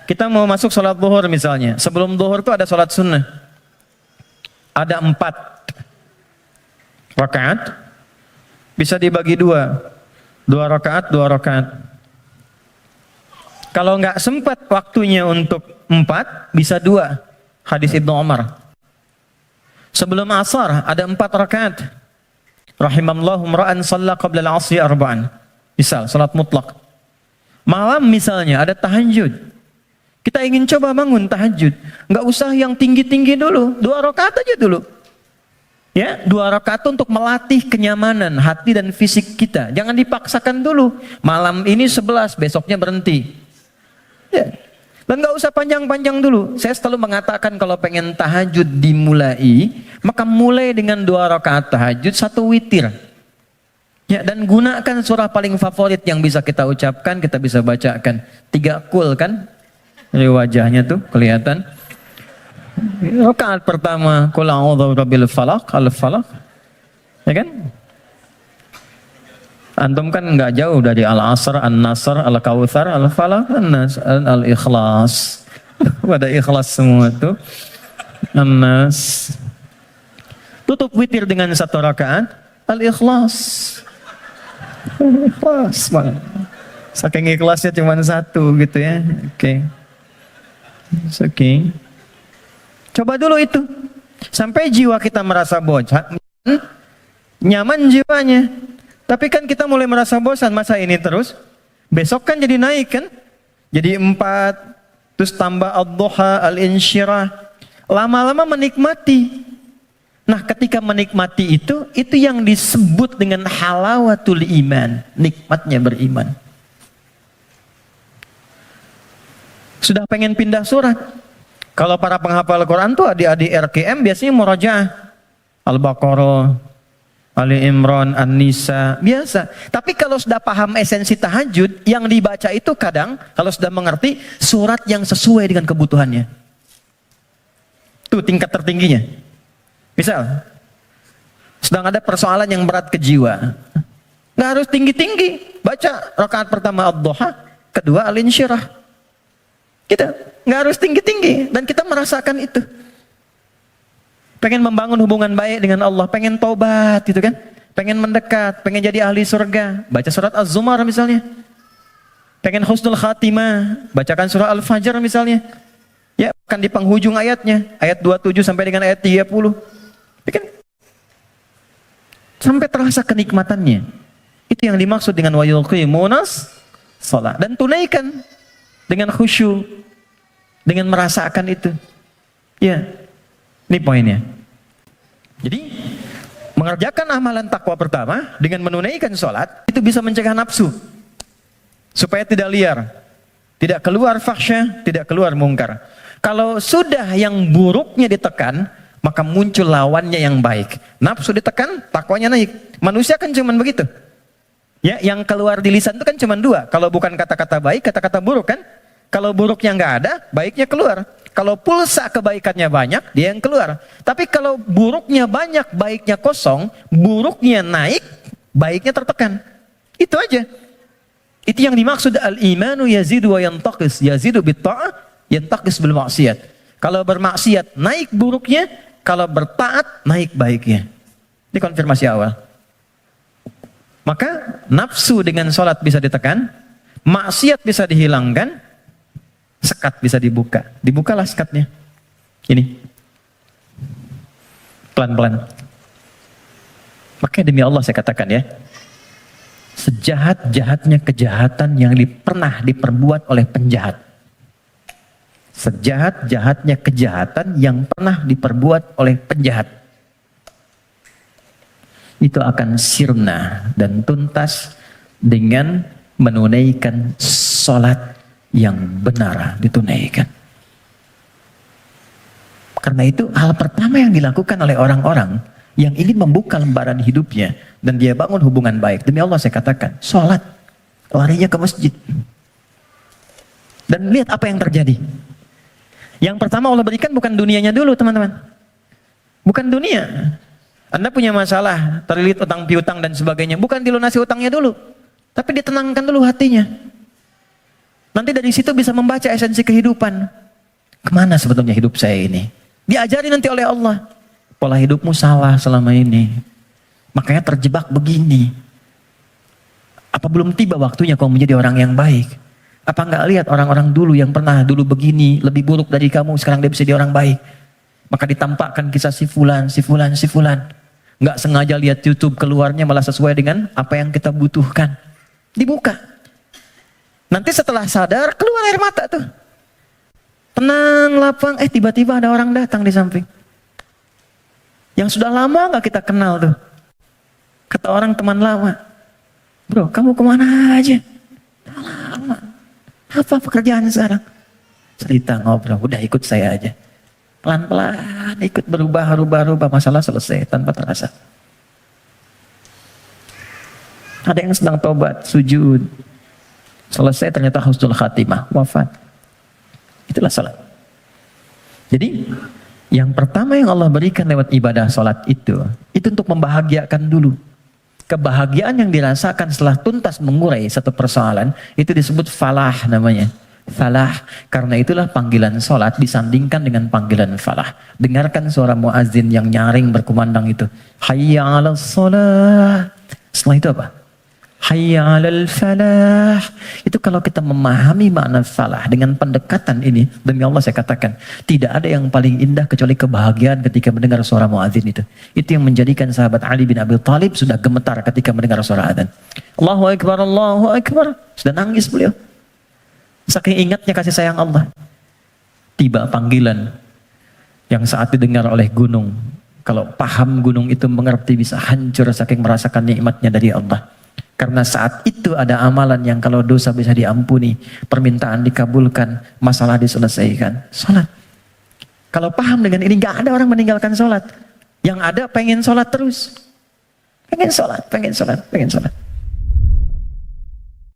kita mau masuk sholat zuhur misalnya. Sebelum zuhur itu ada sholat sunnah. Ada 4 rakaat. Bisa dibagi 2 rakaat, 2 rakaat. Kalau nggak sempat waktunya untuk 4, bisa 2. Hadis Ibnu Umar. Sebelum asar ada 4 rakaat. Rahimallahu imra'an shalla qabla al-'asri arba'an. Misal salat mutlak. Malam misalnya ada tahajud. Kita ingin coba bangun tahajud. Nggak usah yang tinggi-tinggi dulu. 2 rakaat aja dulu. Ya, 2 rakaat untuk melatih kenyamanan hati dan fisik kita. Jangan dipaksakan dulu. Malam ini 11, besoknya berhenti. Ya. Dan nggak usah panjang-panjang dulu. Saya selalu mengatakan kalau pengen tahajud dimulai, maka mulai dengan 2 rakaat tahajud, 1 witir. Ya, dan gunakan surah paling favorit yang bisa kita ucapkan, kita bisa bacakan. 3 kul kan? Dari wajahnya tuh kelihatan. Rakaat pertama, qul a'udzu birabbil falaq, al-falaq. Ya kan? Antum kan nggak jauh dari Al-Asr, An-Nasr, Al-Kautsar, Al-Falaq, An-Nas, Al-Ikhlas. Pada ikhlas semua tuh. An-Nas. Tutup witir dengan 1 rakaat, Al-Ikhlas. Ikhlas. Saking ikhlasnya cuma 1 gitu ya. Oke. Oke. Coba dulu itu. Sampai jiwa kita merasa bosan, nyaman jiwanya. Tapi kan kita mulai merasa bosan, masa ini terus? Besok kan jadi naik kan? Jadi 4, terus tambah ad-duha, al-insyirah. Lama-lama menikmati. Nah, ketika menikmati itu yang disebut dengan halawatul iman, nikmatnya beriman. Sudah pengen pindah surat. Kalau para penghafal Quran tuh adik-adik RKM biasanya murajaah. Al-Baqarah, Ali Imran, An-Nisa, biasa. Tapi kalau sudah paham esensi tahajud, yang dibaca itu kadang, kalau sudah mengerti, surat yang sesuai dengan kebutuhannya. Itu tingkat tertingginya. Misal, sedang ada persoalan yang berat ke jiwa. Nggak harus tinggi-tinggi. Baca rakaat pertama ad-duha, kedua al-insyirah. Kita nggak harus tinggi-tinggi. Dan kita merasakan itu. Pengen membangun hubungan baik dengan Allah, pengen taubat gitu kan, pengen mendekat, pengen jadi ahli surga, baca surat Az-Zumar misalnya. Pengen husnul khatimah, bacakan surah Al-Fajr misalnya. Ya, kan di penghujung ayatnya, ayat 27 sampai dengan ayat 30. Ya kan? Sampai terasa kenikmatannya. Itu yang dimaksud dengan wa yuqimunas shalah. Dan tunaikan dengan khusyuk, dengan merasakan itu. Ya. Ini poinnya. Jadi, mengerjakan amalan takwa pertama dengan menunaikan sholat, itu bisa mencegah nafsu. Supaya tidak liar. Tidak keluar fahsyah, tidak keluar mungkar. Kalau sudah yang buruknya ditekan, maka muncul lawannya yang baik. Nafsu ditekan, takwanya naik. Manusia kan cuma begitu. Ya, yang keluar di lisan itu kan cuma 2. Kalau bukan kata-kata baik, kata-kata buruk kan. Kalau buruknya nggak ada, baiknya keluar. Kalau pulsa kebaikannya banyak, dia yang keluar. Tapi kalau buruknya banyak, baiknya kosong, buruknya naik, baiknya tertekan. Itu aja. Itu yang dimaksud al-imanu yazidu wa yantaqis. Yazidu bitta'ah, yantaqis bil maksiat. Kalau bermaksiat, naik buruknya. Kalau bertaat, naik baiknya. Ini konfirmasi awal. Maka nafsu dengan sholat bisa ditekan, maksiat bisa dihilangkan, sekat bisa dibuka. Dibukalah sekatnya. Ini. Pelan-pelan. Makanya demi Allah saya katakan ya. Sejahat-jahatnya kejahatan yang pernah diperbuat oleh penjahat. Sejahat-jahatnya kejahatan yang pernah diperbuat oleh penjahat. Itu akan sirna dan tuntas dengan menunaikan sholat yang benar ditunaikan. Karena itu hal pertama yang dilakukan oleh orang-orang yang ingin membuka lembaran hidupnya dan dia bangun hubungan baik. Demi Allah saya katakan, sholat, larinya ke masjid. Dan lihat apa yang terjadi. Yang pertama Allah berikan bukan dunianya dulu teman-teman. Bukan dunia. Anda punya masalah, terlilit utang piutang dan sebagainya. Bukan dilunasi utangnya dulu. Tapi ditenangkan dulu hatinya. Nanti dari situ bisa membaca esensi kehidupan. Kemana sebetulnya hidup saya ini? Diajari nanti oleh Allah. Pola hidupmu salah selama ini. Makanya terjebak begini. Apa belum tiba waktunya kau menjadi orang yang baik? Apa enggak lihat orang-orang dulu yang pernah dulu begini, lebih buruk dari kamu, sekarang dia bisa jadi orang baik. Maka ditampakkan kisah si fulan. Enggak sengaja lihat YouTube, keluarnya malah sesuai dengan apa yang kita butuhkan. Dibuka. Nanti setelah sadar, keluar air mata tuh. Tenang, lapang, tiba-tiba ada orang datang di samping. Yang sudah lama gak kita kenal tuh. Kata orang teman lama, bro, kamu kemana aja? Lama. Apa pekerjaan sekarang? Cerita, ngobrol, udah ikut saya aja. Pelan-pelan ikut berubah, masalah selesai tanpa terasa. Ada yang sedang tobat, sujud. Selesai ternyata husnul khatimah, wafat. Itulah salat. Jadi yang pertama yang Allah berikan lewat ibadah salat itu untuk membahagiakan dulu. Kebahagiaan yang dirasakan setelah tuntas mengurai satu persoalan itu disebut falah namanya. Falah, karena itulah panggilan salat disandingkan dengan panggilan falah. Dengarkan suara muazin yang nyaring berkumandang itu. Hayya 'alas shalah. Setelah itu apa? Hayya 'alal falah. Itu kalau kita memahami makna falah dengan pendekatan ini, demi Allah saya katakan, tidak ada yang paling indah kecuali kebahagiaan ketika mendengar suara muadzin itu. Itu yang menjadikan sahabat Ali bin Abi Thalib sudah gemetar ketika mendengar suara adzan. Allahu Akbar, Allahu Akbar. Sudah nangis beliau. Saking ingatnya kasih sayang Allah. Tiba panggilan yang saat didengar oleh gunung. Kalau paham gunung itu mengerti bisa hancur saking merasakan nikmatnya dari Allah. Karena saat itu ada amalan yang kalau dosa bisa diampuni, permintaan dikabulkan, masalah diselesaikan. Salat. Kalau paham dengan ini, gak ada orang meninggalkan salat. Yang ada pengen salat terus. Pengen salat.